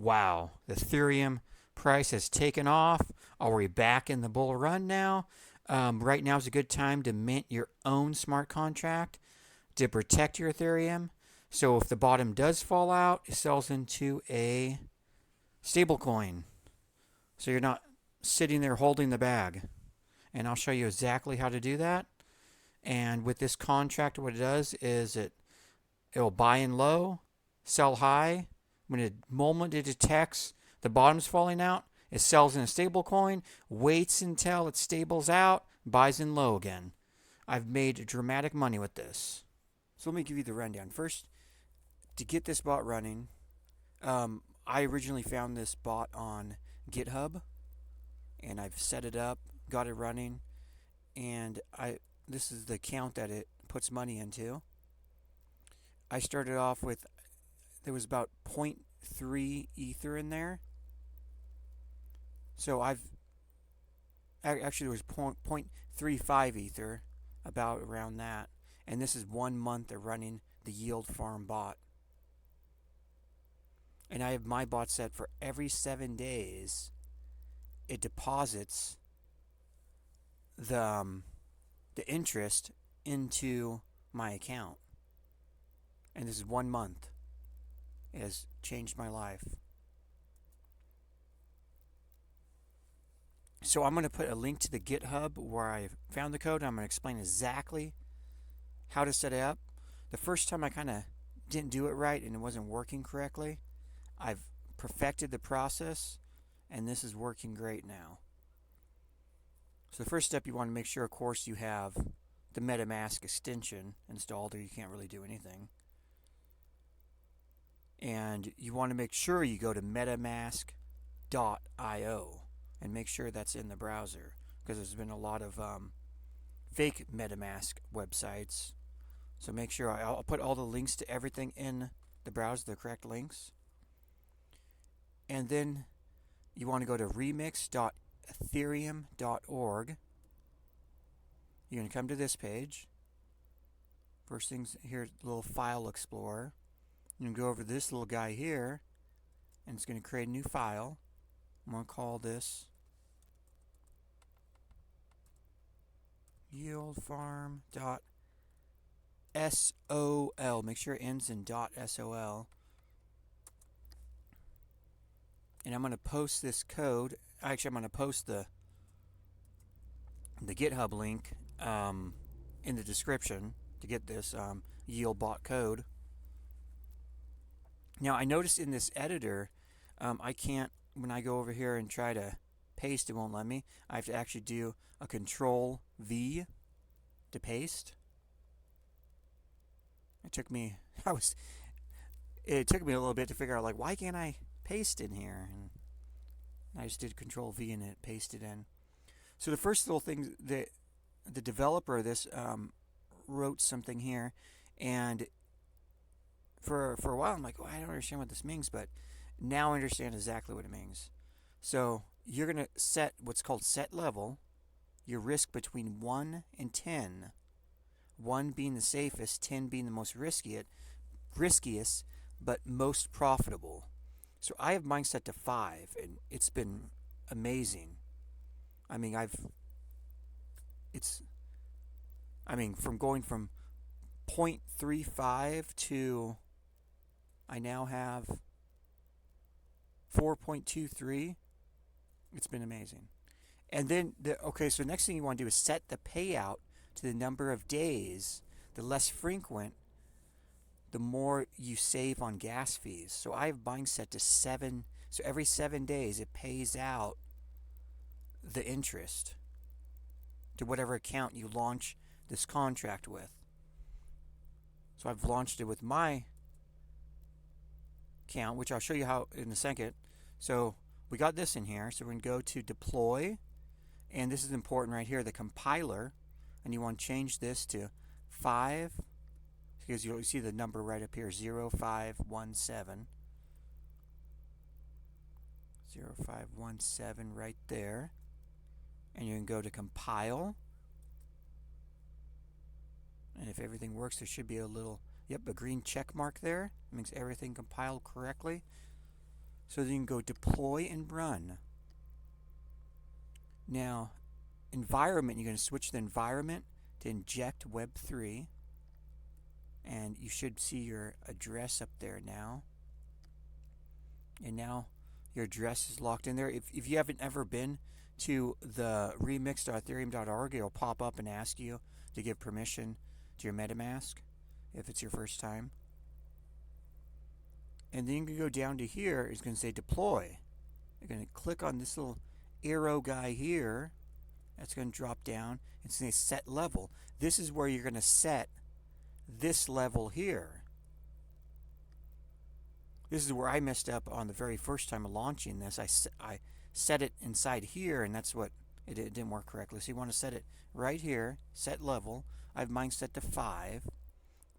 Wow, the Ethereum price has taken off. Are we back in the bull run now? Right now is a good time to mint your own smart contract to protect your Ethereum. So if the bottom does fall out, it sells into a stable coin. So you're not sitting there holding the bag. And I'll show you exactly how to do that. And with this contract, what it does is it'll buy in low, sell high. When the moment it detects the bottom's falling out, it sells in a stable coin, waits until it stables out, buys in low again. I've made dramatic money with this. So let me give you the rundown. First, to get this bot running, I originally found this bot on GitHub, and I've set it up, got it running, and this is the account that it puts money into. I started off with, there was about zero point 0.3 ether in there. So actually there was 0.35 ether, about around that. And this is 1 month of running the yield farm bot. And I have my bot set for every 7 days. It deposits the interest into my account. And this is 1 month. It has changed my life. So I'm going to put a link to the GitHub where I found the code. I'm going to explain exactly how to set it up. The first time I kind of didn't do it right and it wasn't working correctly. I've perfected the process and this is working great now. So the first step, you want to make sure, of course, you have the MetaMask extension installed or you can't really do anything. And you want to make sure you go to metamask.io and make sure that's in the browser, because there's been a lot of fake MetaMask websites. So make sure I'll put all the links to everything in the browser, the correct links. And then you want to go to remix.ethereum.org. You're going to come to this page. First things here, little file explorer. You can go over to this little guy here, and it's going to create a new file. I'm going to call this yieldfarm.sol. Make sure it ends in .sol. And I'm going to post this code. Actually, I'm going to post the GitHub link in the description to get this yield bot code. Now, I noticed in this editor, I can't, when I go over here and try to paste, it won't let me. I have to actually do a Control V to paste. It took me a little bit to figure out, like, why can't I paste in here? And I just did Control V and it pasted in. So the first little thing, the developer of this wrote something here, and for a while I'm like, oh, I don't understand what this means, but now I understand exactly what it means. So you're going to set what's called set level, your risk between 1 and 10. 1 being the safest, 10 being the most riskiest, but most profitable. So I have mine set to 5, and it's been amazing. I mean, from going from 0.35 to I now have 4.23. It's been amazing. And then, so next thing you want to do is set the payout to the number of days. The less frequent, the more you save on gas fees. So I have mine set to 7. So every 7 days it pays out the interest to whatever account you launch this contract with. So I've launched it with my account, which I'll show you how in a second. So we got this in here. So we're going to go to deploy, and this is important right here, the compiler, and you want to change this to 5, because you'll see the number right up here, 0517. 0517 right there. And you can go to compile. And if everything works, there should be a green check mark there. It means everything compiled correctly. So then you can go deploy and run. Now, environment, you're going to switch the environment to inject Web3. And you should see your address up there now. And now your address is locked in there. If you haven't ever been to the remix.ethereum.org, it'll pop up and ask you to give permission to your MetaMask if it's your first time. And then you can go down to here. It's going to say deploy. You're going to click on this little arrow guy here. That's going to drop down. It's going to say set level. This is where you're going to set this level here. This is where I messed up on the very first time of launching this. I set it inside here, and that's what it didn't work correctly. So you want to set it right here, set level. I have mine set to 5,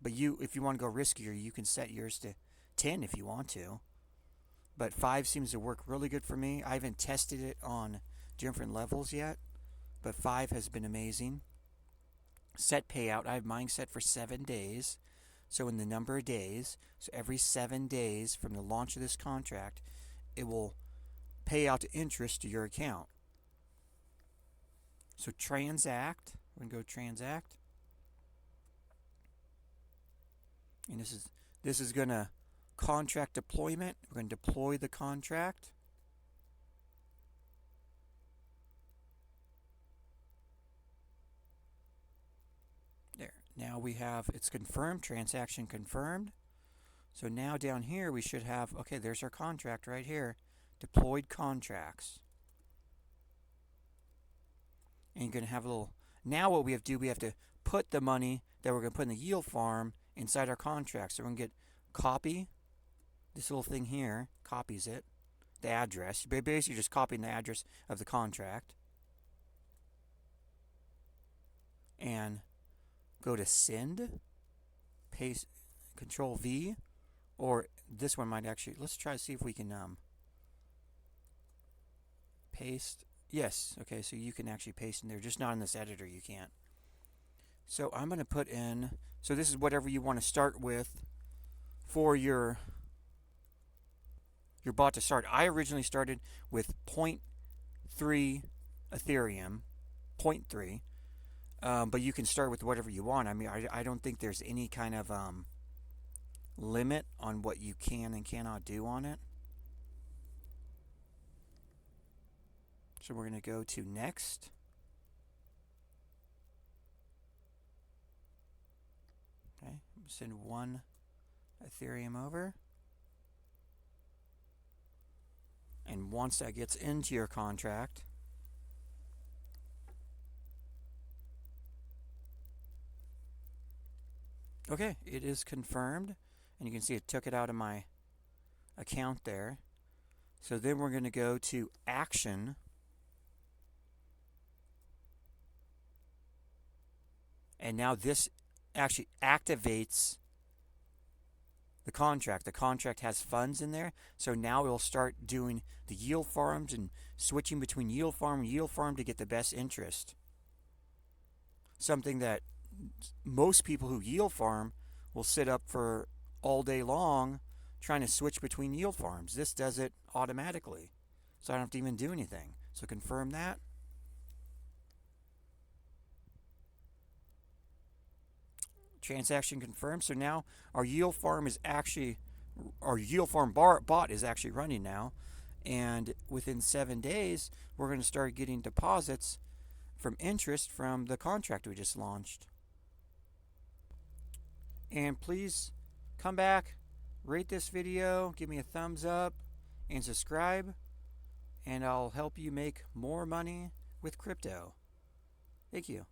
but if you want to go riskier, you can set yours to 10 if you want to. But 5 seems to work really good for me. I haven't tested it on different levels yet, but 5 has been amazing. Set payout, I have mine set for 7 days. So in the number of days, so every 7 days from the launch of this contract, it will pay out interest to your account. So transact, we're going to go transact. And this is going to contract deployment. We're going to deploy the contract. There. Now we have, it's confirmed, transaction confirmed. So now down here we should have, okay, there's our contract right here, deployed contracts. And you're going to have a little, now what we have to do, we have to put the money that we're going to put in the yield farm inside our contract. So we're going to get copy, this little thing here, copies it, the address. You're basically just copying the address of the contract. And go to send, paste, Control V, or this one might actually, let's try to see if we can paste. Yes, okay, so you can actually paste in there, just not in this editor, you can't. So I'm going to put in, so this is whatever you want to start with for your bot to start. I originally started with 0.3 Ethereum, 0.3. But you can start with whatever you want. I mean, I don't think there's any kind of limit on what you can and cannot do on it. So we're going to go to next. Okay, send 1 Ethereum over. And once that gets into your contract, okay, it is confirmed, and you can see it took it out of my account there. So then we're going to go to action. And now this actually activates the contract. The contract has funds in there, so now we'll start doing the yield farms and switching between yield farm and yield farm to get the best interest. Something that most people who yield farm will sit up for all day long trying to switch between yield farms. This does it automatically, so I don't have to even do anything. So confirm that. Transaction confirmed. So now our yield farm is actually, our yield farm bot is actually running now, and within 7 days we're going to start getting deposits from interest from the contract we just launched. And please come back, rate this video, give me a thumbs up, and subscribe, and I'll help you make more money with crypto. Thank you.